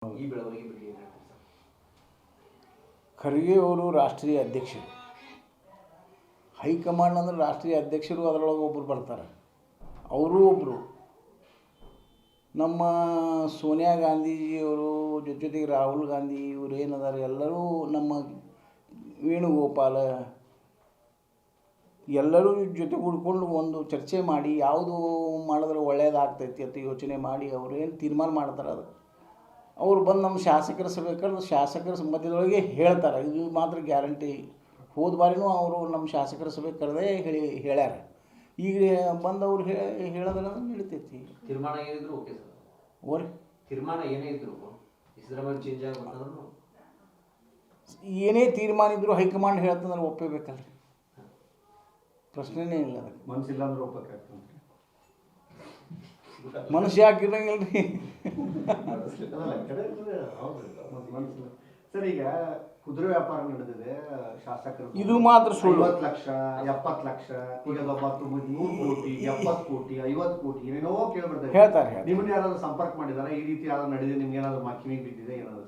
ಈ ಬೆಳವಣಿಗೆ ಬಗ್ಗೆ ಏನು ಹೇಳ್ತೀರಿ ಸರ್? ಖರ್ಗೆ ಅವರು ರಾಷ್ಟ್ರೀಯ ಅಧ್ಯಕ್ಷರು. ಹೈಕಮಾಂಡ್ ಅಂದರೆ ರಾಷ್ಟ್ರೀಯ ಅಧ್ಯಕ್ಷರು, ಅದರೊಳಗೆ ಒಬ್ಬರು ಬರ್ತಾರೆ. ಅವರೂ ಒಬ್ಬರು ನಮ್ಮ ಸೋನಿಯಾ ಗಾಂಧೀಜಿಯವರು ಜೊತೆಗೆ ರಾಹುಲ್ ಗಾಂಧಿ ಇವರು ಏನದಾರೆ ಎಲ್ಲರೂ ನಮ್ಮ ವೇಣುಗೋಪಾಲ ಎಲ್ಲರೂ ಜೊತೆ ಕೂಡ್ಕೊಂಡು ಒಂದು ಚರ್ಚೆ ಮಾಡಿ ಯಾವುದು ಮಾಡಿದ್ರೆ ಒಳ್ಳೆಯದಾಗ್ತೈತಿ ಅಂತ ಯೋಚನೆ ಮಾಡಿ ಅವರು ಏನು ತೀರ್ಮಾನ ಮಾಡ್ತಾರೆ ಅದು ಅವರು ಬಂದು ನಮ್ಮ ಶಾಸಕರ ಸಭೆ ಕರೆದು ಶಾಸಕರ ಮಧ್ಯದೊಳಗೆ ಹೇಳ್ತಾರೆ. ಇದು ಮಾತ್ರ ಗ್ಯಾರಂಟಿ. ಹೋದ ಬಾರಿನೂ ಅವರು ನಮ್ಮ ಶಾಸಕರ ಸಭೆ ಕರೆದೇ ಹೇಳ್ಯಾರ. ಈಗ ಬಂದು ಅವ್ರು ಹೇಳೋದಲ್ಲ ನಡೀತೈತಿ. ತೀರ್ಮಾನ ಏನಿದ್ರು ಓಕೆ ಸರ್. ಓರಿ ತೀರ್ಮಾನ ಏನೇ ಇದ್ರು ಸಿದ್ದರಾಮಯ್ಯ ಚೇಂಜ್ ಆಗ್ಬೇಕಂದ್ರೂ ಏನೇ ತೀರ್ಮಾನ ಇದ್ದರೂ ಹೈಕಮಾಂಡ್ ಹೇಳ್ತಂದ್ರೆ ಒಪ್ಪಬೇಕಲ್ರಿ, ಪ್ರಶ್ನೆನೇ ಇಲ್ಲ. ಅದಕ್ಕೆ ಮನಸ್ಸಿಲ್ಲ ಅಂದ್ರೆ ಒಪ್ಪಬೇಕಾಗ್ತದೆ. ಮನುಷ್ಯ ಯಾಕಿರಂಗಿಲ್ಲ ರೀ. ಸರ್, ಈಗ ಕುದುರೆ ವ್ಯಾಪಾರ ನಡೆದಿದೆ ಶಾಸಕರು. ಇದು ಮಾತ್ರ ಸುಳ್ಳು. 50 ಲಕ್ಷ 70 ಲಕ್ಷ ಈಗ 100 ಕೋಟಿ 70 ಕೋಟಿ 50 ಕೋಟಿ ಏನೇನೋ ಕೇಳ್ಬಿಡ್ತಾರೆ. ಹೇಳ್ತಾರೆ. ನಿಮ್ಮನ್ನ ಯಾರಾದ್ರೂ ಸಂಪರ್ಕ ಮಾಡಿದಾರೆ? ಈ ರೀತಿ ಯಾರು ನಡೆದಿದೆ? ನಿಮ್ಗೆ ಏನಾದ್ರು ಕಿವಿಗೆ ಬಿದ್ದಿದೆ ಏನಾದ್ರು?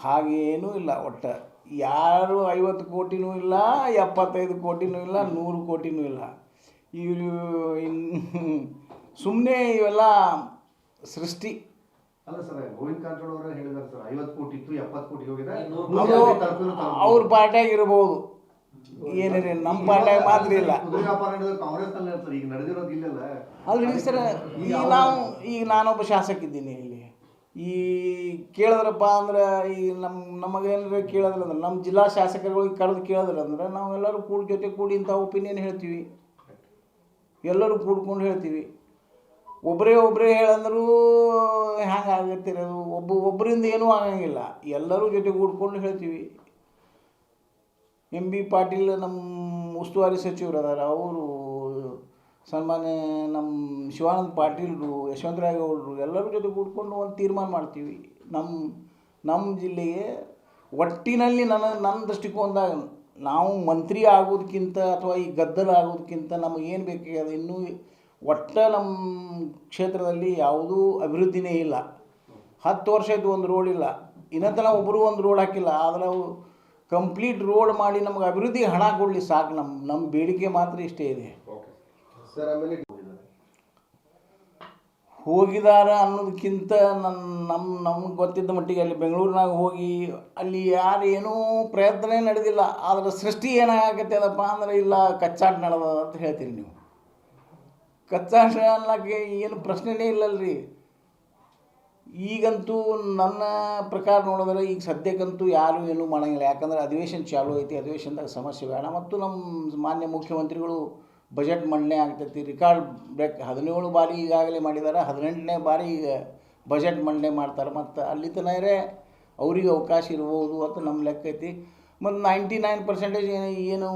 ಹಾಗೇನೂ ಇಲ್ಲ. ಒಟ್ಟು ಯಾರು 50 ಕೋಟಿನೂ ಇಲ್ಲ, 75 ಕೋಟಿನೂ ಇಲ್ಲ, 100 ಕೋಟಿನೂ ಇಲ್ಲ. ಇವರು ಸುಮ್ಮನೆ ಇವೆಲ್ಲ ಸೃಷ್ಟಿ. ಅಲ್ಲ ಸರ್, ಗೋವಿಂದ ಕಾರಜೋಳ ಅವರು ಹೇಳಿದಾರೆ ಸರ್, 50 ಕೋಟಿ ಇತ್ತು 70 ಕೋಟಿ ಹೋಗಿದೆ. ಅವ್ರ ಪಾರ್ಟಿಯಾಗ ಇರ್ಬೋದು, ಏನೇನು ನಮ್ಮ ಪಾರ್ಟಿಯಾಗ ಮಾತ್ರ ಇಲ್ಲ. ಕುದುರೆ ವ್ಯಾಪಾರ ನಡೆದ ಕಾಂಗ್ರೆಸ್ ನಲ್ಲಿ ಸರ್, ಈಗ ನಡೆದಿರೋದು ಇಲ್ಲಲ್ಲ. ಅಲ್ರಿ ಸರ್, ಈಗ ನಾನೊಬ್ಬ ಶಾಸಕ ಇದ್ದೀನಿ ಇಲ್ಲಿ. ಈ ಕೇಳಿದ್ರಪ್ಪ ಅಂದ್ರೆ ಈ ನಮಗೇನಾರ ಕೇಳಿದ್ರಂದ್ರೆ ನಮ್ಮ ಜಿಲ್ಲಾ ಶಾಸಕರುಗಳಿಗೆ ಕರೆದು ಕೇಳಿದ್ರಂದ್ರೆ ನಾವೆಲ್ಲರೂ ಜೊತೆ ಕೂಡಿ ಇಂಥ ಒಪಿನಿಯನ್ ಹೇಳ್ತೀವಿ, ಎಲ್ಲರೂ ಕೂಡ್ಕೊಂಡು ಹೇಳ್ತೀವಿ. ಒಬ್ಬರೇ ಹೇಳಂದ್ರೂ ಹ್ಯಾಂಗೆ ಆಗತ್ತಿರೋದು? ಒಬ್ಬರಿಂದ ಏನೂ ಆಗಂಗಿಲ್ಲ, ಎಲ್ಲರೂ ಜೊತೆ ಕೂಡ್ಕೊಂಡು ಹೇಳ್ತೀವಿ. ಎಂ ಬಿ ಪಾಟೀಲ್ ನಮ್ಮ ಉಸ್ತುವಾರಿ ಸಚಿವರು ಅದಾರ, ಅವರು ಸನ್ಮಾನ್ಯ ನಮ್ಮ ಶಿವಾನಂದ ಪಾಟೀಲ್ರು, ಯಶವಂತರಾಯಗೌಡರು ಎಲ್ಲರೂ ಜೊತೆ ಕೂಡ್ಕೊಂಡು ಒಂದು ತೀರ್ಮಾನ ಮಾಡ್ತೀವಿ. ನಮ್ಮ ಜಿಲ್ಲೆಗೆ ಒಟ್ಟಿನಲ್ಲಿ ನನ್ನ ದೃಷ್ಟಿಕೋನದಾಗ ನಾವು ಮಂತ್ರಿ ಆಗೋದಕ್ಕಿಂತ ಅಥವಾ ಈ ಗದ್ದಲ ಆಗೋದಕ್ಕಿಂತ ನಮಗೇನು ಬೇಕಾಗ್ಯದ, ಇನ್ನೂ ಒಟ್ಟು ನಮ್ಮ ಕ್ಷೇತ್ರದಲ್ಲಿ ಯಾವುದೂ ಅಭಿವೃದ್ಧಿನೇ ಇಲ್ಲ. 10 ವರ್ಷ ಆಯಿತು ಒಂದು ರೋಡ್ ಇಲ್ಲ. ಇನ್ನೊಂದಲ ಒಬ್ಬರು ಒಂದು ರೋಡ್ ಹಾಕಿಲ್ಲ. ಆದರೆ ಅವು ಕಂಪ್ಲೀಟ್ ರೋಡ್ ಮಾಡಿ ನಮಗೆ ಅಭಿವೃದ್ಧಿಗೆ ಹಣ ಕೊಡಲಿ ಸಾಕು. ನಮ್ಮ ಬೇಡಿಕೆ ಮಾತ್ರ ಇಷ್ಟೇ ಇದೆ. ಹೋಗಿದಾರ ಅನ್ನೋದಕ್ಕಿಂತ ನಮ್ಗೆ ಗೊತ್ತಿದ್ದ ಮಟ್ಟಿಗೆ ಅಲ್ಲಿ ಬೆಂಗಳೂರಿನಾಗ ಹೋಗಿ ಅಲ್ಲಿ ಯಾರು ಏನೂ ಪ್ರಯತ್ನವೇ ನಡೆದಿಲ್ಲ. ಆದರೆ ಸೃಷ್ಟಿ ಏನಾಗತ್ತೆ ಅದಪ್ಪ ಅಂದ್ರೆ ಇಲ್ಲ ಕಚ್ಚಾಟ ನಡೆದ ಅಂತ ಹೇಳ್ತೀರಿ ನೀವು. ಕಚ್ಚಾಟ ಅನ್ನೋಕ್ಕೆ ಏನು ಪ್ರಶ್ನೆನೇ ಇಲ್ಲಲ್ರಿ. ಈಗಂತೂ ನನ್ನ ಪ್ರಕಾರ ನೋಡಿದ್ರೆ ಈಗ ಸದ್ಯಕ್ಕಂತೂ ಯಾರೂ ಏನೂ ಮಾಡೋಂಗಿಲ್ಲ. ಯಾಕಂದ್ರೆ ಅಧಿವೇಶನ ಚಾಲೂ ಐತಿ, ಅಧಿವೇಶನದಾಗ ಸಮಸ್ಯೆ ಬೇಡ. ಮತ್ತು ನಮ್ಮ ಮಾನ್ಯ ಮುಖ್ಯಮಂತ್ರಿಗಳು ಬಜೆಟ್ ಮಂಡನೆ ಆಗ್ತೈತಿ. ರಿಕಾರ್ಡ್ ಬ್ರೇಕ್ 17 ಬಾರಿ ಈಗಾಗಲೇ ಮಾಡಿದ್ದಾರೆ, 18ನೇ ಬಾರಿ ಈಗ ಬಜೆಟ್ ಮಂಡನೆ ಮಾಡ್ತಾರೆ. ಮತ್ತು ಅಲ್ಲಿ ತನಕ ಅವ್ರಿಗೆ ಅವಕಾಶ ಇರ್ಬೋದು ಅಂತ ನಮ್ಮ ಲೆಕ್ಕ ಐತಿ. ಮತ್ತು 99% ಏನು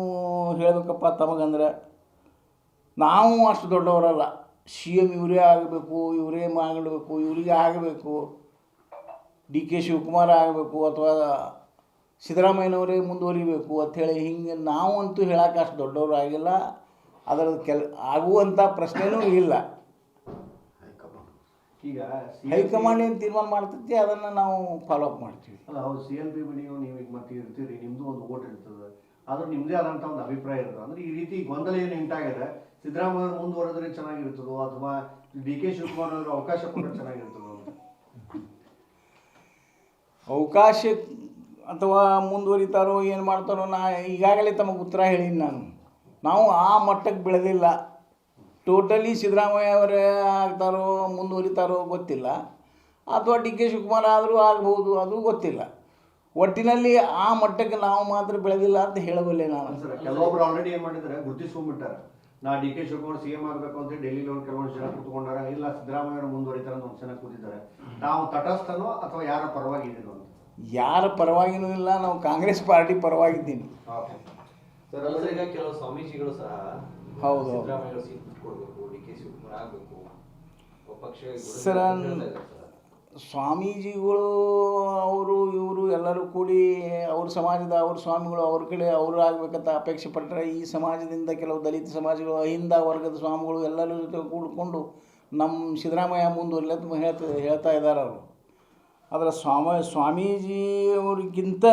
ಹೇಳಬೇಕಪ್ಪ ತಮಗಂದ್ರೆ, ನಾವು ಅಷ್ಟು ದೊಡ್ಡವರಲ್ಲ. CM ಇವರೇ ಆಗಬೇಕು, ಇವರೇ ಮಾಡಬೇಕು, ಇವರಿಗೆ ಆಗಬೇಕು, DK ಶಿವಕುಮಾರ್ ಆಗಬೇಕು ಅಥವಾ ಸಿದ್ದರಾಮಯ್ಯನವರೇ ಮುಂದುವರಿಬೇಕು ಅಂಥೇಳಿ ಹಿಂಗೆ ನಾವು ಅಂತೂ ಹೇಳೋಕೆ ಅಷ್ಟು ದೊಡ್ಡವರು ಆಗಿಲ್ಲ. ಅದರ ಆಗುವಂಥ ಪ್ರಶ್ನೆನೂ ಇಲ್ಲ. ಈಗ ಹೈಕಮಾಂಡ್ ಏನು ತೀರ್ಮಾನ ಮಾಡ್ತೈತಿ ಅದನ್ನು ನಾವು ಫಾಲೋ ಅಪ್ ಮಾಡ್ತೀವಿ. ಅಲ್ಲ, ಹೌದು, CLP ನೀವು ಈಗ ಮತ್ತೆ ಇರ್ತೀರಿ, ನಿಮ್ಮದು ಒಂದು ಓಟ್ ಇರ್ತದೆ, ಆದ್ರೆ ನಿಮ್ಮದೇ ಆದಂಥ ಒಂದು ಅಭಿಪ್ರಾಯ ಇರ್ತದೆ. ಅಂದರೆ ಈ ರೀತಿ ಗೊಂದಲ ಏನು ಉಂಟಾಗಿದೆ, ಸಿದ್ದರಾಮಯ್ಯ ಮುಂದುವರೆದ್ರೆ ಚೆನ್ನಾಗಿರ್ತದೋ ಅಥವಾ DK ಶಿವಕುಮಾರ್ ಅವರು ಅವಕಾಶ ಕೊಟ್ಟರೆ ಚೆನ್ನಾಗಿರ್ತದೋ ಅಂತ? ಅವಕಾಶ ಅಥವಾ ಮುಂದುವರಿತಾರೋ ಏನು ಮಾಡ್ತಾರೋ ಈಗಾಗಲೇ ತಮಗೆ ಉತ್ತರ ಹೇಳೀನಿ ನಾವು ಆ ಮಟ್ಟಕ್ಕೆ ಬೆಳೆದಿಲ್ಲ. ಟೋಟಲಿ ಸಿದ್ದರಾಮಯ್ಯ ಅವರೇ ಆಗ್ತಾರೋ ಮುಂದುವರಿತಾರೋ ಗೊತ್ತಿಲ್ಲ, ಅಥವಾ DK ಶಿವಕುಮಾರ್ ಆದರೂ ಆಗ್ಬೋದು, ಅದು ಗೊತ್ತಿಲ್ಲ. ಒಟ್ಟಿನಲ್ಲಿ ಆ ಮಟ್ಟಕ್ಕೆ ನಾವು ಮಾತ್ರ ಬೆಳೆದಿಲ್ಲ ಅಂತ ಹೇಳಬಲ್ಲೆ ನಾನು. ಸರ್, ಕೆಲವೊಬ್ರು ಆಲ್ರೆಡಿ ಏನು ಮಾಡಿದ್ದಾರೆ, ಗುರುತಿಸ್ಕೊಂಡ್ಬಿಟ್ಟಾರೆ. ನಾ DK ಶಿವಕುಮಾರ್ CM ಆಗಬೇಕು ಅಂತ ಡೆಲ್ಲಿಲಿ ಅವ್ರು ಕೆಲವೊಂದು ಜನ ಕೂತ್ಕೊಂಡಾರ, ಇಲ್ಲ ಸಿದ್ದರಾಮಯ್ಯ ಅವರು ಮುಂದುವರಿತಾರೆ ಅಂತ ಒಂದು ಜನ ಕೂತಿದ್ದಾರೆ. ನಾವು ತಟಸ್ಥನೋ ಅಥವಾ ಯಾರ ಪರವಾಗಿದ್ದೀನೋ ಅಂತ? ಯಾರ ಪರವಾಗಿನೂ ಇಲ್ಲ, ನಾವು ಕಾಂಗ್ರೆಸ್ ಪಾರ್ಟಿ ಪರವಾಗಿದ್ದೀನಿ. ಸರ್, ಈಗ ಕೆಲವು ಸ್ವಾಮೀಜಿಗಳು ಸಹ ಹೌದು ಸಿದ್ದರಾಮಯ್ಯ ಸೀಟ್ ಬಿಟ್ಕೊಡ್ಬೇಕು, DK ಶಿವಕುಮಾರ್ ಆಗಬೇಕು ಪಕ್ಷ ಸರ್. ಸ್ವಾಮೀಜಿಗಳು ಇವರು ಎಲ್ಲರೂ ಕೂಡಿ ಅವ್ರ ಸಮಾಜದ ಅವ್ರ ಸ್ವಾಮಿಗಳು ಅವ್ರ ಕಡೆ ಅವರು ಆಗಬೇಕಂತ ಅಪೇಕ್ಷೆ ಪಟ್ಟರೆ, ಈ ಸಮಾಜದಿಂದ ಕೆಲವು ದಲಿತ ಸಮಾಜಗಳು, ಅಹಿಂದ ವರ್ಗದ ಸ್ವಾಮಿಗಳು ಎಲ್ಲರ ಜೊತೆ ಕೂಡಿಕೊಂಡು ನಮ್ಮ ಸಿದ್ದರಾಮಯ್ಯ ಮುಂದುವರಿಲ್ಲ ಹೇಳ್ತಾ ಇದ್ದಾರೆ ಅವರು. ಅದರ ಸ್ವಾಮೀಜಿಯವರಿಗಿಂತ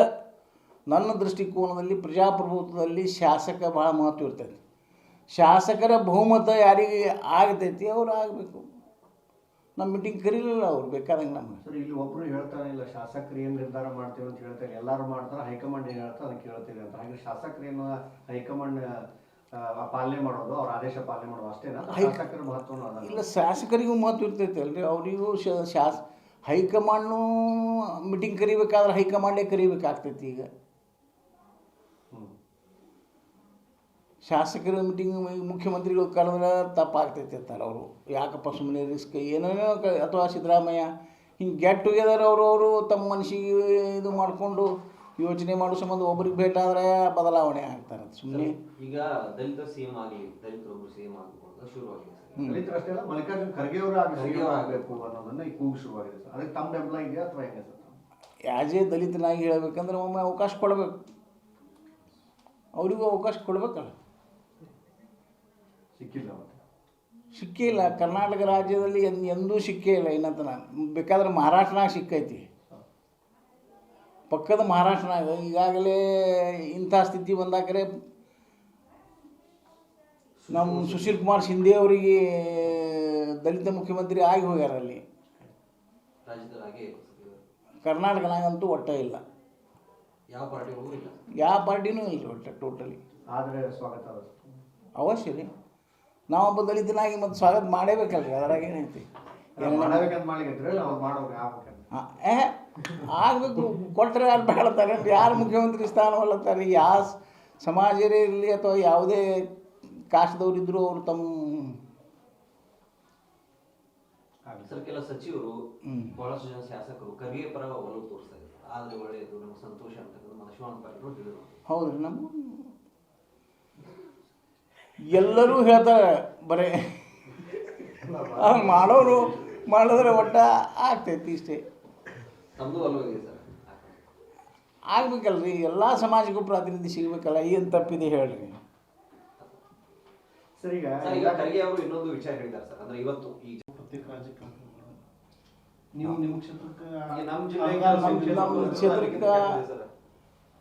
ನನ್ನ ದೃಷ್ಟಿಕೋನದಲ್ಲಿ ಪ್ರಜಾಪ್ರಭುತ್ವದಲ್ಲಿ ಶಾಸಕ ಭಾಳ ಮಹತ್ವ ಇರ್ತೈತಿ. ಶಾಸಕರ ಬಹುಮತ ಯಾರಿಗೆ ಆಗ್ತೈತಿ ಅವ್ರು ಆಗಬೇಕು. ನಮ್ಮ ಮೀಟಿಂಗ್ ಕರೀಲಿಲ್ಲ ಅವ್ರು ಬೇಕಾದಂಗೆ ನಮ್ಗೆ. ಸರ್ ಇಲ್ಲಿ ಒಬ್ಬರು ಹೇಳ್ತಾನೆ ಇಲ್ಲ ಶಾಸಕರು ಏನು ನಿರ್ಧಾರ ಮಾಡ್ತೀವಿ ಅಂತ ಹೇಳ್ತಾರೆ, ಎಲ್ಲರೂ ಮಾಡ್ತಾರೆ, ಹೈಕಮಾಂಡ್ ಏನು ಹೇಳ್ತಾರೆ ಅದಕ್ಕೆ ಕೇಳ್ತೀವಿ ಅಂತ. ಹಾಗೆ ಶಾಸಕರೇನು ಹೈಕಮಾಂಡ್ ಪಾಲನೆ ಮಾಡೋದು, ಅವ್ರ ಆದೇಶ ಪಾಲನೆ ಮಾಡೋದು ಅಷ್ಟೇನಾ? ಶಾಸಕರ ಮಹತ್ವನೂ ಅದ ಇಲ್ಲ, ಶಾಸಕರಿಗೂ ಮಹತ್ವ ಇರ್ತೈತೆ ಅಲ್ರಿ. ಅವರಿಗೂ ಹೈಕಮಾಂಡ್ನು ಮೀಟಿಂಗ್ ಕರಿಬೇಕಾದ್ರೆ ಹೈಕಮಾಂಡೇ ಕರಿಬೇಕಾಗ್ತೈತಿ. ಈಗ ಶಾಸಕರ ಮೀಟಿಂಗ್ ಮುಖ್ಯಮಂತ್ರಿಗಳು ಕರೆದ್ರೆ ತಪ್ಪಾಗ್ತೈತೆ ಅಂತಾರೆ ಅವರು. ಯಾಕಪ್ಪ ಸುಮ್ಮನೆ ರಿಸ್ಕ್ ಏನೇನೋ ಅಥವಾ ಸಿದ್ದರಾಮಯ್ಯ ಹಿಂಗೆ ಗೆಟ್ ಟುಗೆದರ್ ಅವರು ತಮ್ಮ ಮನಸ್ಸಿಗೆ ಇದು ಮಾಡಿಕೊಂಡು ಯೋಚನೆ ಮಾಡೋ ಸಂಬಂಧ ಒಬ್ರಿಗೆ ಭೇಟಾದರೆ ಬದಲಾವಣೆ ಆಗ್ತಾರೆ ಸುಮ್ಮನೆ. ಈಗ ದಲಿತ ಸಿಎಂ ಆಗಲಿ, ದಲಿತರೊಬ್ಬರು ಸಿಎಂ ಆಗಬೇಕು ಶುರುವಾಗಿದೆ. ದಲಿತರಷ್ಟೇ ಅಲ್ಲ, ಮಲ್ಲಿಕಾರ್ಜುನ್ ಖರ್ಗೆ ಅವರು ಆಗಬೇಕು ಅನ್ನೋದನ್ನ ಈ ಕೂಗು ಶುರುವಾಗಿದೆ ಸರ್. ಅದಕ್ಕೆ ತಮ್ಮ ಬೆಂಬಲ ಇದೆಯಾ ಅಥವಾ ಹೆಂಗೆ ಸರ್? ಯಾಜೇ ದಲಿತನಾಗಿ ಹೇಳಬೇಕಂದ್ರೆ ಒಮ್ಮೆ ಅವಕಾಶ ಕೊಡಬೇಕು, ಅವರಿಗೂ ಅವಕಾಶ ಕೊಡಬೇಕಲ್ಲ. ಸಿಕ್ಕಿಲ್ಲ, ಸಿಕ್ಕೇ ಇಲ್ಲ. ಕರ್ನಾಟಕ ರಾಜ್ಯದಲ್ಲಿ ಎಂದೂ ಸಿಕ್ಕೇ ಇಲ್ಲ ಇನ್ನಂತನ. ಬೇಕಾದ್ರೆ ಮಹಾರಾಷ್ಟ್ರನಾಗ ಸಿಕ್ಕೈತಿ, ಪಕ್ಕದ ಮಹಾರಾಷ್ಟ್ರನಾಗ ಈಗಾಗಲೇ ಇಂಥ ಸ್ಥಿತಿ ಬಂದಾಕರೆ ನಮ್ಮ ಸುಶೀಲ್ ಕುಮಾರ್ ಶಿಂದೆ ಅವರಿಗೆ ದಲಿತ ಮುಖ್ಯಮಂತ್ರಿ ಆಗಿ ಹೋಗ್ಯಾರ ಅಲ್ಲಿ. ಕರ್ನಾಟಕನಾಗಂತೂ ಒಟ್ಟ ಇಲ್ಲ, ಯಾವ ಪಾರ್ಟಿಗೂ ಇಲ್ಲ, ಯಾವ ಪಾರ್ಟಿನೂ ಇಲ್ಲ ಒಟ್ಟ ಟೋಟಲಿ. ಆದರೆ ಸ್ವಾಗತ ಅವಶ್ಯ ರೀ. ನಾವೊಬ್ಬ ದಲಿತನಾಗಿ ಮತ್ತು ಸ್ವಾಗತ ಮಾಡೇಬೇಕಲ್ರಿ, ಅದರಾಗ ಏನೈತಿ. ಆಗಬೇಕು, ಕೊಟ್ಟರೆ ಯಾರು ಬೇಡತಾರೆ, ಯಾರು ಮುಖ್ಯಮಂತ್ರಿ ಸ್ಥಾನವಲ್ಲತ್ತಾರೆ. ಯಾವ ಸಮಾಜರೇ ಇರಲಿ ಅಥವಾ ಯಾವುದೇ ಕಾಸ್ಟ್ದವ್ರು ಇದ್ದರೂ ಅವರು ತಮ್ಮ ಸರ್ ಕೆಲ ಸಚಿವರು ಬಹಳಷ್ಟು ಜನ ಶಾಸಕರು ಖರ್ಗೆ ಪರ ಒಲವು ತೋರಿಸ್ತಾ ಇದ್ದಾರೆ. ಆದರೆ ಒಳ್ಳೆಯದು, ನಮ್ಗೆ ಸಂತೋಷ ಅಂತಕ್ಕಂಥ ಶಿವಾನಂದ ಪಾಟೀಲ್ ಹೇಳಿದರು. ಹೌದ್ರಿ, ನಮ್ಮ ಎಲ್ಲರೂ ಹೇಳ್ತಾರೆ ಬರೇ ಅವ್ರು ಮಾಡೋರು ಮಾಡಿದ್ರೆ ಒಟ್ಟ ಆಗ್ತೈತಿ ಇಷ್ಟೇ. ತಮ್ಮದು ಒಲವಿದೆ ಸರ್, ಆಗ್ಬೇಕಲ್ರಿ. ಎಲ್ಲ ಸಮಾಜಕ್ಕೂ ಪ್ರಾತಿನಿಧ್ಯ ಸಿಗಬೇಕಲ್ಲ. ಏನು ತಪ್ಪಿದೆ ಹೇಳ್ರಿ ಸರ್. ಈಗ ಖರ್ಗೆ ಅವರು ಇನ್ನೊಂದು ವಿಚಾರ ಹೇಳಿದ್ದಾರೆ ಸರ್, ಅಂದ್ರೆ ಇವತ್ತು ಈ ಪ್ರತ್ಯೇಕ ರಾಜ್ಯಕ್ಕೆ ನೀವು ನಿಮ್ಮ ಕ್ಷೇತ್ರಕ್ಕೆ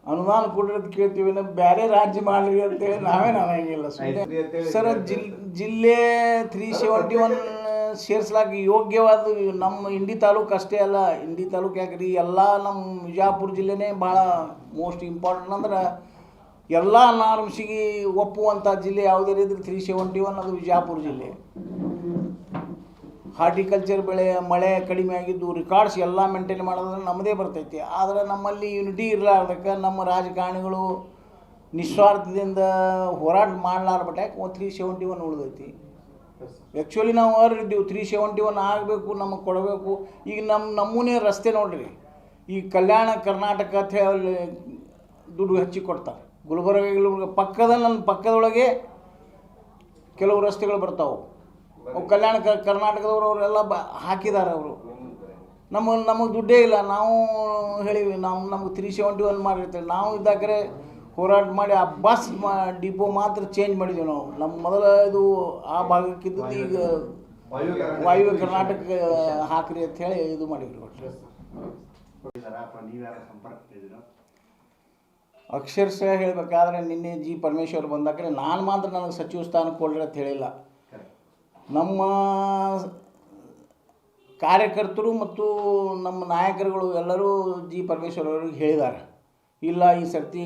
ಅನುದಾನ ಕೊಡಿರೋದು ಕೇಳ್ತೀವಿ, ನಾವು ಬೇರೆ ರಾಜ್ಯ ಮಾಡಲಿ ಅಂತೇಳಿ ನಾವೇನು ಅನ್ನಂಗಿಲ್ಲ. ಸುಮ್ಮನೆ ಸರ್ ಜಿಲ್ಲೆ 371 ಸೇರಿಸ್ಲಾಕ ಯೋಗ್ಯವಾದ ನಮ್ಮ ಇಂಡಿ ತಾಲೂಕು ಅಷ್ಟೇ ಅಲ್ಲ. ಇಂಡಿ ತಾಲೂಕು ಯಾಕ್ರಿ, ಎಲ್ಲ ನಮ್ಮ ವಿಜಯಪುರ ಜಿಲ್ಲೆನೇ ಭಾಳ ಮೋಸ್ಟ್ ಇಂಪಾರ್ಟೆಂಟ್. ಅಂದ್ರೆ ಎಲ್ಲ ನಾರ್ಮ್ಸಿಗೆ ಒಪ್ಪುವಂಥ ಜಿಲ್ಲೆ ಯಾವುದೇ ಇದ್ರೆ 371 ಅದು ವಿಜಯಪುರ ಜಿಲ್ಲೆ. ಹಾರ್ಟಿಕಲ್ಚರ್ ಬೆಳೆ ಮಳೆ ಕಡಿಮೆ ಆಗಿದ್ದು ರೆಕಾರ್ಡ್ಸ್ ಎಲ್ಲ ಮೇಂಟೈನ್ ಮಾಡೋದ್ರೆ ನಮ್ಮದೇ ಬರ್ತೈತಿ. ಆದರೆ ನಮ್ಮಲ್ಲಿ ಯೂನಿಟಿ ಇರಲಾರ್ದಕ್ಕೆ ನಮ್ಮ ರಾಜಕಾರಣಿಗಳು ನಿಸ್ವಾರ್ಥದಿಂದ ಹೋರಾಟ ಮಾಡಲಾರ್ಬಿಟ್ಟ 371 ಉಳಿದೈತಿ. ಆ್ಯಕ್ಚುಲಿ ನಾವು ಇದ್ದೀವಿ 371 ಆಗಬೇಕು, ನಮಗೆ ಕೊಡಬೇಕು. ಈಗ ನಮ್ಮೂನೇ ರಸ್ತೆ ನೋಡ್ರಿ, ಈ ಕಲ್ಯಾಣ ಕರ್ನಾಟಕ ಅಂತ ಹೇಳಿ ದುಡ್ಡು ಹೆಚ್ಚಿ ಕೊಡ್ತಾರೆ. ಗುಲ್ಬರ್ಗ ಪಕ್ಕದ ನನ್ನ ಪಕ್ಕದೊಳಗೆ ಕೆಲವು ರಸ್ತೆಗಳು ಬರ್ತಾವೆ. ಅವು ಕಲ್ಯಾಣ ಕರ್ನಾಟಕದವರು ಅವರೆಲ್ಲ ಹಾಕಿದ್ದಾರೆ. ಅವರು ನಮಗೆ ದುಡ್ಡೇ ಇಲ್ಲ. ನಾವು ಹೇಳಿವಿ ನಮಗೆ 371 ಮಾಡಿರ್ತೀವಿ. ನಾವು ಇದ್ದಾಕರೆ ಹೋರಾಟ ಮಾಡಿ ಆ ಬಸ್ ಡಿಪೋ ಮಾತ್ರ ಚೇಂಜ್ ಮಾಡಿದ್ದೀವಿ ನಾವು. ನಮ್ಮ ಮೊದಲ ಇದು ಆ ಭಾಗಕ್ಕಿದ್ದದ್ದು ಈಗ ವಾಯುವ್ಯ ಕರ್ನಾಟಕ ಹಾಕ್ರಿ ಅಂತ ಹೇಳಿ ಇದು ಮಾಡಿದ್ವಿ. ಅಕ್ಷರಶಃ ಹೇಳಬೇಕಾದ್ರೆ ನಿನ್ನೆ ಜಿ ಪರಮೇಶ್ವರ್ ಬಂದಾಕರೆ ನಾನು ಮಾತ್ರ ನನಗೆ ಸಚಿವ ಸ್ಥಾನ ಕೊಡ್ರಿ ಅಂತ ಹೇಳಿಲ್ಲ. ನಮ್ಮ ಕಾರ್ಯಕರ್ತರು ಮತ್ತು ನಮ್ಮ ನಾಯಕರುಗಳು ಎಲ್ಲರೂ ಜಿ ಪರಮೇಶ್ವರ್ ಅವ್ರಿಗೆ ಹೇಳಿದ್ದಾರೆ, ಇಲ್ಲ ಈ ಸರ್ತಿ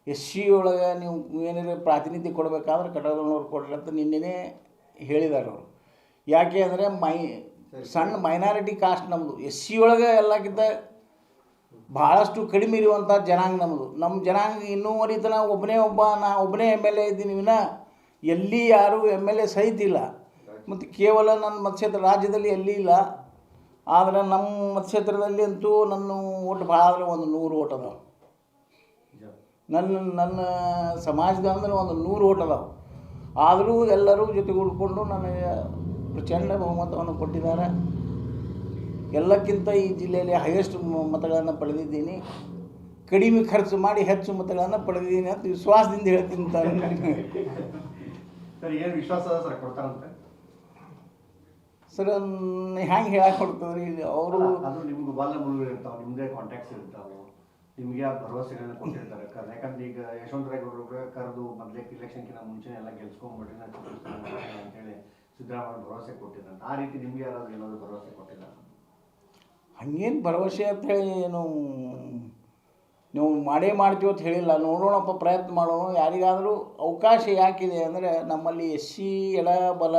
SC ಒಳಗೆ ನೀವು ಏನಾರ ಪ್ರಾತಿನಿಧ್ಯ ಕೊಡಬೇಕಾದ್ರೆ ಕಟಕದವ್ರು ಕೊಡ್ರಿ ಅಂತ ನಿನ್ನೆನೇ ಹೇಳಿದ್ದಾರೆ ಅವರು. ಯಾಕೆ ಅಂದರೆ ಸಣ್ಣ ಮೈನಾರಿಟಿ ಕಾಸ್ಟ್ ನಮ್ಮದು. SC ಒಳಗೆ ಎಲ್ಲಕ್ಕಿಂತ ಭಾಳಷ್ಟು ಕಡಿಮೆ ಇರುವಂಥ ಜನಾಂಗ ನಮ್ಮದು. ನಮ್ಮ ಜನಾಂಗ ಇನ್ನೂವರೆತನ ನಾ ಒಬ್ಬನೇ MLA ಇದ್ದೀನಿ ವಿನ ಎಲ್ಲಿ ಯಾರೂ MLA ಸಹಿತ ಇಲ್ಲ. ಮತ್ತು ಕೇವಲ ನನ್ನ ಮತಕ್ಷೇತ್ರ ರಾಜ್ಯದಲ್ಲಿ ಎಲ್ಲಿ ಇಲ್ಲ. ಆದರೆ ನಮ್ಮ ಮತಕ್ಷೇತ್ರದಲ್ಲಿ ಅಂತೂ ನನ್ನ ಓಟ್ ಭಾಳ ಆದರೆ ಒಂದು 100 ಓಟ್ ಅದಾವೆ. ನನ್ನ ಸಮಾಜದ ಅಂದರೆ ಒಂದು 100 ಓಟ್ ಅದಾವೆ. ಆದರೂ ಎಲ್ಲರೂ ಜೊತೆಗೂಡಿಕೊಂಡು ನನಗೆ ಪ್ರಚಂಡ ಬಹುಮತವನ್ನು ಕೊಟ್ಟಿದ್ದಾರೆ. ಎಲ್ಲಕ್ಕಿಂತ ಈ ಜಿಲ್ಲೆಯಲ್ಲಿ ಹೈಯೆಸ್ಟ್ ಮತಗಳನ್ನು ಪಡೆದಿದ್ದೀನಿ. ಕಡಿಮೆ ಖರ್ಚು ಮಾಡಿ ಹೆಚ್ಚು ಮತಗಳನ್ನು ಪಡೆದಿದ್ದೀನಿ ಅಂತ ವಿಶ್ವಾಸದಿಂದ ಹೇಳ್ತೀನಿ. ಸರ್ ಏನು ವಿಶ್ವಾಸ ಸರ್ ಕೊಡ್ತಾರಂತೆ ಸರ್ ಹ್ಯಾಂಗೆ ಹೇಳಕ್ಕೆ ಕೊಡ್ತದ್ರಿ ಅವರು ಅದು ನಿಮ್ಗೆ ಬಲ್ಲ ಮೂಲಗಳು ಇರ್ತಾವೆ, ನಿಮ್ಮದೇ ಕಾಂಟ್ಯಾಕ್ಟ್ಸ್ ಇರ್ತಾವೆ, ನಿಮಗೆ ಆ ಭರವಸೆಗಳನ್ನ ಕೊಟ್ಟಿರ್ತಾರೆ. ಯಾಕಂದ್ರೆ ಈಗ ಯಶವಂತರಾಯಗೌಡರು ಕರೆದು ಮೊದಲೇ ಇಲೆಕ್ಷನ್ಕಿಂತ ಮುಂಚೆ ಎಲ್ಲ ಗೆಲ್ಸ್ಕೊಂಡ್ಬಿಟ್ರಿ ನಾನು ಅಂತೇಳಿ ಸಿದ್ದರಾಮಯ್ಯ ಭರವಸೆ ಕೊಟ್ಟಿದ್ದಾರೆ. ಆ ರೀತಿ ನಿಮ್ಗೆ ಯಾರಾದ್ರೂ ಏನಾದರೂ ಭರವಸೆ ಕೊಟ್ಟಿಲ್ಲ? ಹಂಗೇನು ಭರವಸೆ ಅಂತ ಹೇಳಿ ಏನು ನೀವು ಮಾಡೇ ಮಾಡ್ತೀವಿ ಅಂತ ಹೇಳಿಲ್ಲ. ನೋಡೋಣಪ್ಪ, ಪ್ರಯತ್ನ ಮಾಡೋಣ. ಯಾರಿಗಾದರೂ ಅವಕಾಶ ಯಾಕಿದೆ ಅಂದರೆ ನಮ್ಮಲ್ಲಿ SC ಎಡ ಬಲ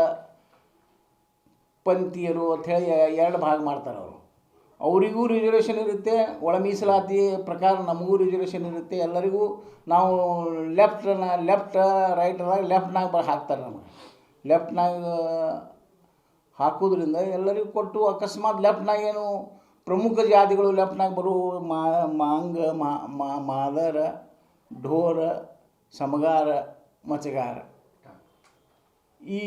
ಪಂಥೀಯರು ಅಂಥೇಳಿ 2 ಭಾಗ ಮಾಡ್ತಾರೆ ಅವರು. ಅವರಿಗೂ ರಿಸರ್ವೇಷನ್ ಇರುತ್ತೆ, ಒಳ ಮೀಸಲಾತಿ ಪ್ರಕಾರ ನಮಗೂ ರಿಸರ್ವೇಷನ್ ಇರುತ್ತೆ. ಎಲ್ಲರಿಗೂ ನಾವು ಲೆಫ್ಟ್ ರೈಟ್ನಾಗ ಲೆಫ್ಟ್ನಾಗ ಹಾಕ್ತಾರೆ. ನಮಗೆ ಲೆಫ್ಟ್ನಾಗ ಹಾಕೋದ್ರಿಂದ ಎಲ್ಲರಿಗೂ ಕೊಟ್ಟು, ಅಕಸ್ಮಾತ್ ಲೆಫ್ಟ್ನಾಗ ಏನು ಪ್ರಮುಖ ಜಾತಿಗಳು ಲೆಫ್ಟ್ನಾಗ ಬರೋ ಮಾಂಗ ಮಾದರ, ಢೋರ, ಸಮಗಾರ, ಮಚಗಾರ, ಈ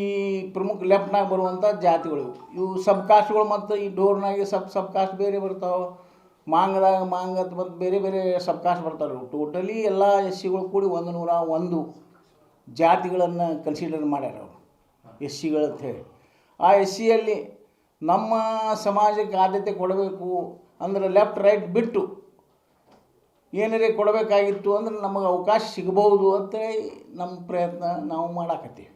ಪ್ರಮುಖ ಲೆಫ್ಟ್ನಾಗ ಬರುವಂಥ ಜಾತಿಗಳು ಇವು ಸಬ್ ಕಾಸ್ಟ್ಗಳು. ಮತ್ತು ಈ ಡೋರ್ನಾಗೆ ಸಬ್ ಕಾಸ್ಟ್ ಬೇರೆ ಬರ್ತಾವೆ, ಮಾಂಗದಾಗ ಮತ್ತು ಬೇರೆ ಬೇರೆ ಸಬ್ ಕಾಸ್ಟ್ ಬರ್ತಾವೆ. ಟೋಟಲಿ ಎಲ್ಲ SCಗಳು ಕೂಡಿ 101 ಜಾತಿಗಳನ್ನು ಕನ್ಸಿಡರ್ ಮಾಡ್ಯಾರ ಅವರು SCಗಳು ಅಂಥೇಳಿ. ಆ SCಯಲ್ಲಿ ನಮ್ಮ ಸಮಾಜಕ್ಕೆ ಆದ್ಯತೆ ಕೊಡಬೇಕು ಅಂದ್ರೆ ಲೆಫ್ಟ್ ರೈಟ್ ಬಿಟ್ಟು ಏನಾರೇ ಕೊಡಬೇಕಾಗಿತ್ತು ಅಂದ್ರೆ ನಮಗೆ ಅವಕಾಶ ಸಿಗಬಹುದು ಅಂತೇಳಿ ನಮ್ಮ ಪ್ರಯತ್ನ ನಾವು ಮಾಡಾಕತ್ತೀವಿ.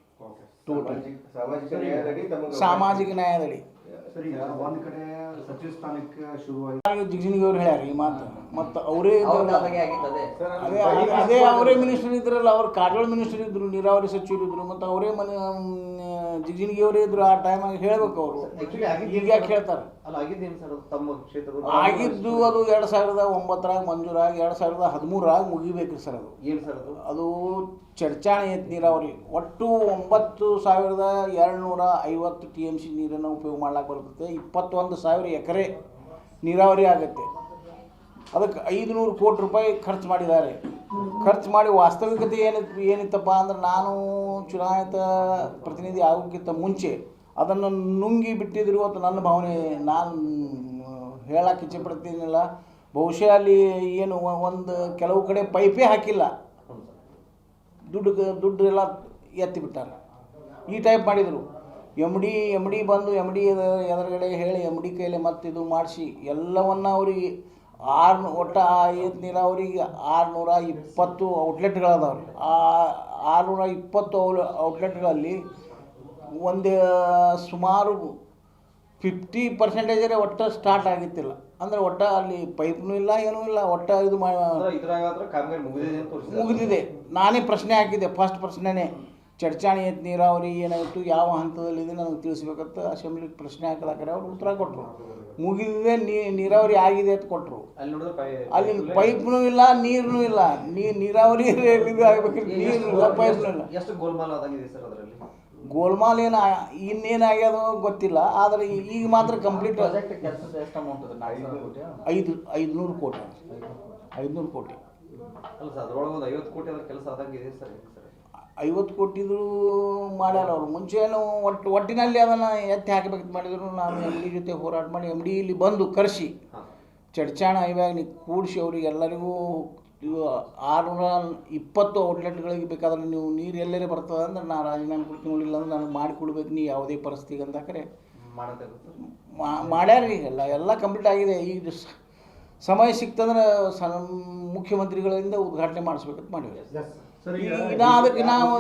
ಸಾಮಾಜಿಕ ನ್ಯಾಯದಡಿ ಸರಿ, ಒಂದು ಕಡೆ ಸಚಿವ ಸ್ಥಾನಕ್ಕೆ ಶುರುವಾಗಿ ಜಿಗಜಿಣಗಿ ಅವ್ರು ಹೇಳ್ಯಾರ ಈ ಮಾತು. ಮತ್ತು ಅವರೇ ಅದೇ ಅವರೇ ಮಿನಿಸ್ಟರ್ ಇದ್ರಲ್ಲ, ಅವ್ರು ಕಾರವಾರ ಮಿನಿಸ್ಟರ್ ಇದ್ದರು, ನೀರಾವರಿ ಸಚಿವರು ಇದ್ದರು, ಮತ್ತು ಅವರೇ ಜಿಗಜಿಣಗಿ ಅವರೇ ಇದ್ರು. ಆ ಟೈಮಾಗಿ ಹೇಳ್ಬೇಕು ಅವರು. ಈಗ ಯಾಕೆ ಹೇಳ್ತಾರೆ? ಆಗಿದ್ದು ಅದು 2009 ಮಂಜೂರಾಗಿ 2013 ಮುಗಿಬೇಕು ಸರ್. ಅದು ಚರ್ಚಾಣಿ ಐತಿ ನೀರಾವರಿ. ಒಟ್ಟು 9,250 TMC ನೀರನ್ನು ಉಪಯೋಗ ಮಾಡ್ಲಿಕ್ಕೆ ಬರ್ತದೆ. 21,000 ಎಕರೆ ನೀರಾವರಿ ಆಗುತ್ತೆ. ಅದಕ್ಕೆ 500 ಕೋಟಿ ರೂಪಾಯಿ ಖರ್ಚು ಮಾಡಿದ್ದಾರೆ. ಖರ್ಚು ಮಾಡಿ ವಾಸ್ತವಿಕತೆ ಏನಿತ್ತಪ್ಪ ಅಂದ್ರೆ, ನಾನು ಚುನಾಯಿತ ಪ್ರತಿನಿಧಿ ಆಗೋಕ್ಕಿಂತ ಮುಂಚೆ ಅದನ್ನು ನುಂಗಿ ಬಿಟ್ಟಿದ್ರು ಅಂತ ನನ್ನ ಭಾವನೆ. ನಾನು ಹೇಳಕ್ಕೆ ಇಚ್ಛೆಪಡ್ತೀನಿಲ್ಲ. ಬಹುಶಃ ಅಲ್ಲಿ ಏನು ಒಂದು ಕೆಲವು ಕಡೆ ಪೈಪೇ ಹಾಕಿಲ್ಲ, ದುಡ್ಡು ಎಲ್ಲ ಎತ್ತಿಬಿಟ್ಟಾರೆ. ಈ ಟೈಪ್ ಮಾಡಿದರು. ಎಮ್ ಡಿ ಬಂದು ಎದುರುಗಡೆ ಹೇಳಿ MD ಕೈಲಿ ಮತ್ತೆ ಇದು ಮಾಡಿಸಿ ಎಲ್ಲವನ್ನು ಅವ್ರಿಗೆ ಒಟ್ಟು ನೀರಾವರಿಗೆ 620 ಔಟ್ಲೆಟ್ಗಳದಾವ್ರಿ. ಆ 620 ಔಟ್ಲೆಟ್ಗಳಲ್ಲಿ ಒಂದು ಸುಮಾರು 50% ಒಟ್ಟು ಸ್ಟಾರ್ಟ್ ಆಗಿತ್ತಿಲ್ಲ. ಅಂದರೆ ಒಟ್ಟು ಅಲ್ಲಿ ಪೈಪ್ನೂ ಇಲ್ಲ, ಏನೂ ಇಲ್ಲ. ಒಟ್ಟು ಇದು ಮುಗಿದಿದೆ. ನಾನೇ ಪ್ರಶ್ನೆ ಹಾಕಿದ್ದೆ, ಫಸ್ಟ್ ಪ್ರಶ್ನೆನೇ ಚರ್ಚಾಣಿ ನೀರಾವರಿ ಏನಾಯಿತು, ಯಾವ ಹಂತದಲ್ಲಿದೆ ನನಗೆ ತಿಳಿಸ್ಬೇಕಂತ ಅಸೆಂಬ್ಲಿಗೆ ಪ್ರಶ್ನೆ ಹಾಕಿದಾಕರೆ ಅವ್ರು ಉತ್ತರ ಕೊಟ್ಟರು. ಮುಗಿದಿದೆ, ನೀರಾವರಿ ಆಗಿದೆ ಅಂತ ಕೊಟ್ಟರು. ಅಲ್ಲಿ ಪೈಪ್ನೂ ಇಲ್ಲ, ನೀರನ್ನೂ ಇಲ್ಲ. ನೀರಾವರಿ ಆಗಬೇಕ್ರಿ, ನೀರು ಇಲ್ಲ, ಪೈಪ್ನೂ ಇಲ್ಲ. ಎಷ್ಟು ಗೋಲ್ಮಾಲ್ ಆಗಿದೆ ಸರ್ ಅದರಲ್ಲಿ? ಗೋಲ್ಮಾಲ್ ಇನ್ನೇನಾಗ್ಯದೋ ಗೊತ್ತಿಲ್ಲ. ಆದರೆ ಈಗ ಮಾತ್ರ ಕಂಪ್ಲೀಟ್ 500 ಕೋಟಿ. 500 ಕೋಟಿ ಅಲ್ಲ ಸರ್, ಅದರೊಳಗೆ ಒಂದು 50 ಕೋಟಿ ಅದರ ಕೆಲಸ ಆದಂಗಿದೆ ಸರ್. 50 ಕೋಟಿದು ಮಾಡ್ಯಾರ ಅವರು. ಮುಂಚೆನೂ ಒಟ್ಟಿನಲ್ಲಿ ಅದನ್ನು ಎತ್ತಿ ಹಾಕಬೇಕಂತ ಮಾಡಿದ್ರು. ನಾನು MD ಜೊತೆ ಹೋರಾಟ ಮಾಡಿ MD ಇಲ್ಲಿ ಬಂದು ಕರೆಸಿ ಚಡ್ಚಾಣ ಇವಾಗ ಕೂಡಿಸಿ ಅವ್ರಿಗೆ ಎಲ್ಲರಿಗೂ 620 ಔಟ್ಲೆಟ್ಗಳಿಗೆ ಬೇಕಾದ್ರೆ ನೀವು ನೀರು ಎಲ್ಲರೇ ಬರ್ತದೆ ಅಂದ್ರೆ ನಾನು ರಾಜೀನಾಮೆ ಕೊಡ್ತೀನಿ, ನೋಡಿಲ್ಲ ಅಂದ್ರೆ ನನಗೆ ಮಾಡಿಕೊಡ್ಬೇಕು ನೀ ಯಾವುದೇ ಪರಿಸ್ಥಿತಿಗೆ ಅಂದಾಕರೆ ಮಾಡ್ಯಾರ. ಈಗೆಲ್ಲ ಎಲ್ಲ ಕಂಪ್ಲೀಟ್ ಆಗಿದೆ. ಈಗ ಸಮಯ ಸಿಕ್ತಂದ್ರೆ ಮುಖ್ಯಮಂತ್ರಿಗಳಿಂದ ಉದ್ಘಾಟನೆ ಮಾಡಿಸ್ಬೇಕಂತ ಮಾಡಿವಿ. ಅದಕ್ಕೆ ನಾವು